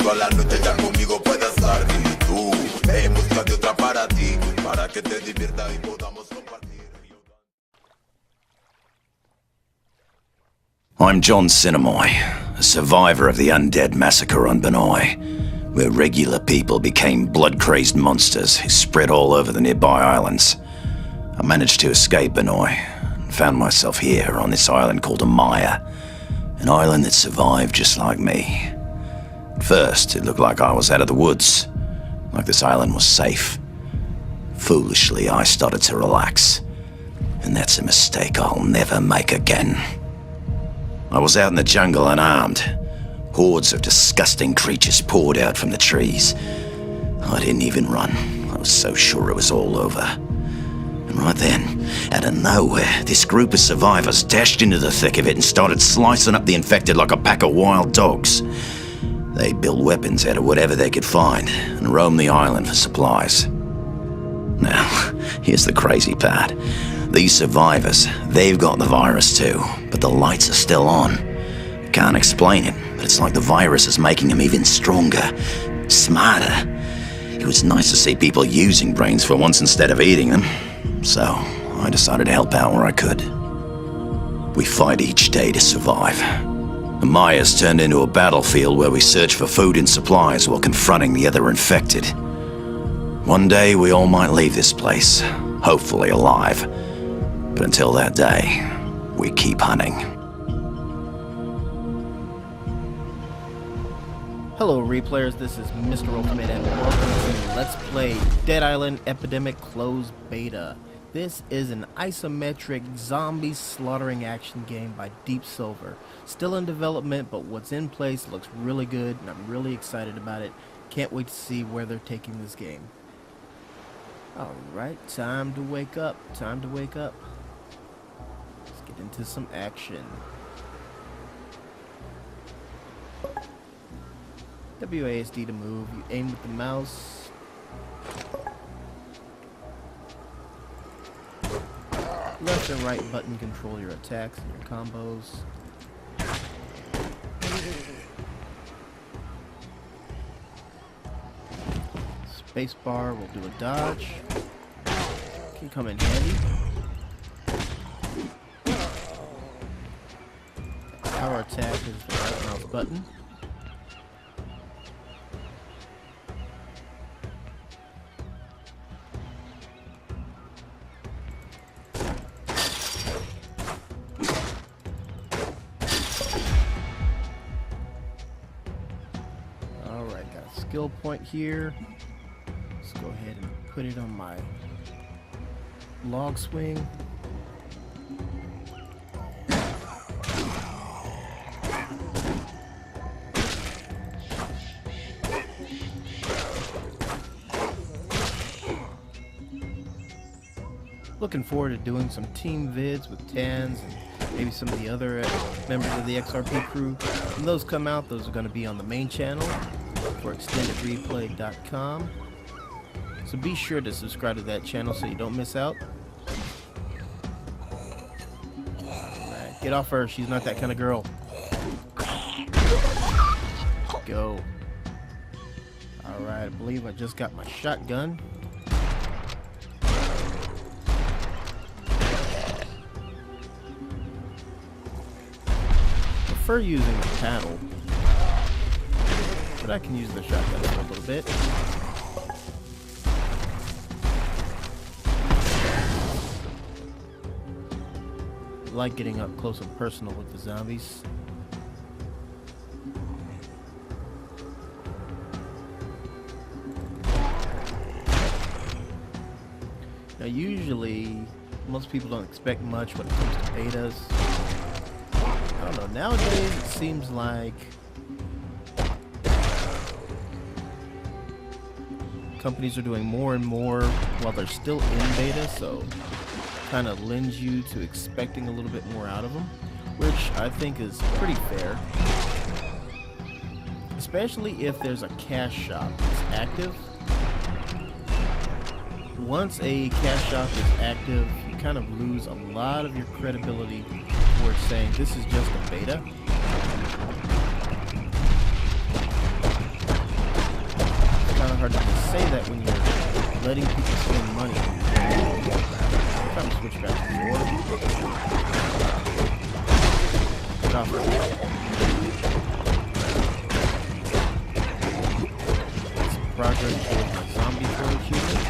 toda la noche ya conmigo puedes estar. Y tú, búscate otra para ti, para que te diviertas y podamos compartir. I'm John Sinnemoy, a survivor of the undead massacre on Benoi, where regular people became blood-crazed monsters who spread all over the nearby islands. I managed to escape Benoi and found myself here on this island called Amaya, an island that survived just like me. At first, it looked like I was out of the woods, like this island was safe. Foolishly, I started to relax, and that's a mistake I'll never make again. I was out in the jungle unarmed. Hordes of disgusting creatures poured out from the trees. I didn't even run. I was so sure it was all over. And right then, out of nowhere, this group of survivors dashed into the thick of it and started slicing up the infected like a pack of wild dogs. They built weapons out of whatever they could find and roamed the island for supplies. Now, here's the crazy part. These survivors, they've got the virus too, but the lights are still on. Can't explain it, but it's like the virus is making them even stronger, smarter. It was nice to see people using brains for once instead of eating them, so I decided to help out where I could. We fight each day to survive. Amaya's turned into a battlefield where we search for food and supplies while confronting the other infected. One day we all might leave this place, hopefully alive. But until that day, we keep hunting. Hello replayers, this is MisterUltimate and welcome to Let's Play Dead Island Epidemic Closed Beta. This is an isometric zombie slaughtering action game by Deep Silver. Still in development, but what's in place looks really good and I'm really excited about it. Can't wait to see where they're taking this game. Alright, time to wake up, time to wake up. Let's get into some action. WASD to move, you aim with the mouse. Left and right button control your attacks and your combos. Spacebar will do a dodge. Can come in handy. Power attack is the right mouse button. Alright, got a skill point here. Let's go ahead and put it on my log swing. Looking forward to doing some team vids with Tans and maybe some of the other members of the XRP crew. When those come out, those are going to be on the main channel for extendedreplay.com. So be sure to subscribe to that channel so you don't miss out. Alright, get off her, she's not that kind of girl. Go. Alright, I believe I just got my shotgun. I prefer using the paddle, but I can use the shotgun for a little bit. I like getting up close and personal with the zombies. Now usually, most people don't expect much when it comes to betas. I don't know, nowadays it seems like companies are doing more and more while they're still in beta, so kind of lends you to expecting a little bit more out of them, which I think is pretty fair. Especially if there's a cash shop that's active. Once a cash shop is active, you kind of lose a lot of your credibility towards saying this is just a beta. hard to just say that when you're letting people spend money. I'm trying to switch back to the order. Get off of it. Progress towards my zombie throw achievement.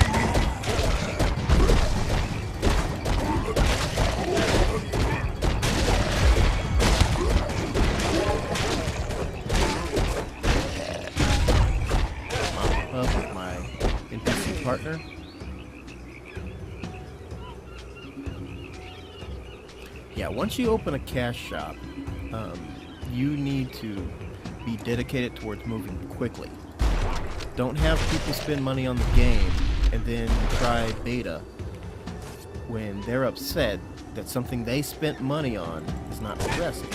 Up with my NPC partner. Yeah, once you open a cash shop, you need to be dedicated towards moving quickly. Don't have people spend money on the game and then try beta when they're upset that something they spent money on is not progressing.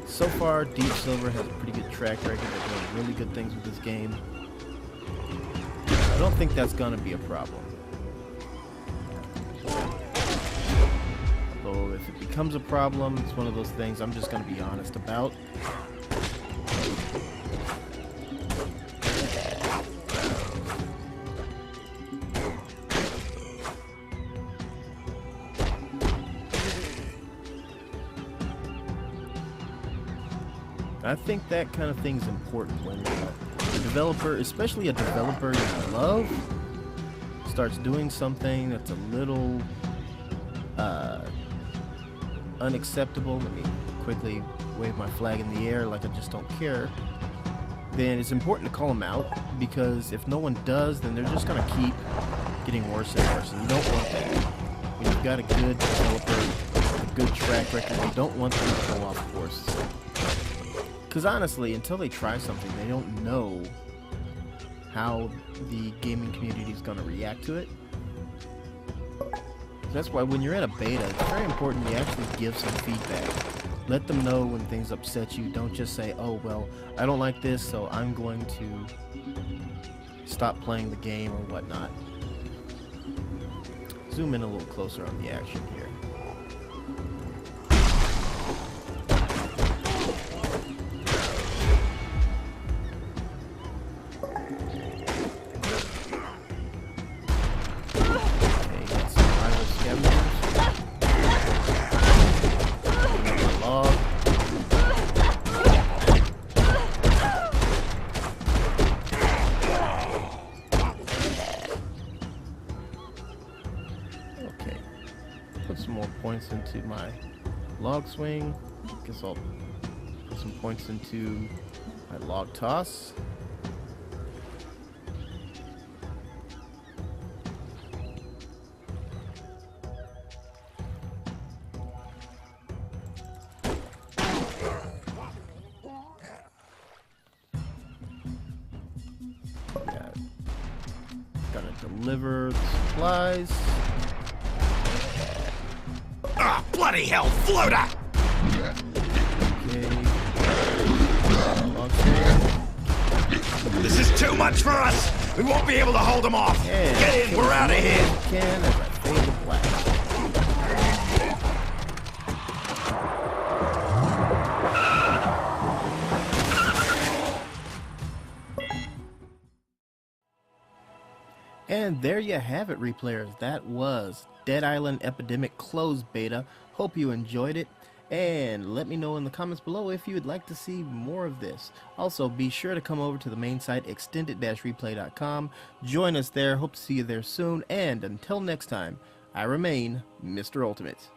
So far, Deep Silver has a pretty good track record of doing really good things with this game. I don't think that's gonna be a problem. Although if it becomes a problem, it's one of those things I'm just gonna be honest about. I think that kind of thing's important when a developer, especially a developer you love, starts doing something that's a little unacceptable. Let me quickly wave my flag in the air like I just don't care. Then it's important to call them out, because if no one does, then they're just gonna keep getting worse and worse, and you don't want that. When you've got a good developer, a good track record, you don't want them to go off course. Because honestly, until they try something, they don't know how the gaming community is going to react to it. That's why when you're in a beta, it's very important you actually give some feedback. Let them know when things upset you. Don't just say, oh, well, I don't like this, so I'm going to stop playing the game or whatnot. Zoom in a little closer on the action here. Put some more points into my log swing. Guess I'll put some points into my log toss. Yeah, gotta deliver the supplies. Ah, bloody hell, floater! Okay. This is too much for us! We won't be able to hold them off! And get in, we're out of here! Can as I fade to black. And there you have it, replayers. That was Dead Island Epidemic Closed Beta. Hope you enjoyed it, and let me know in the comments below if you would like to see more of this. Also, be sure to come over to the main site, extended-replay.com. Join us there. Hope to see you there soon, and until next time, I remain Mr. Ultimate.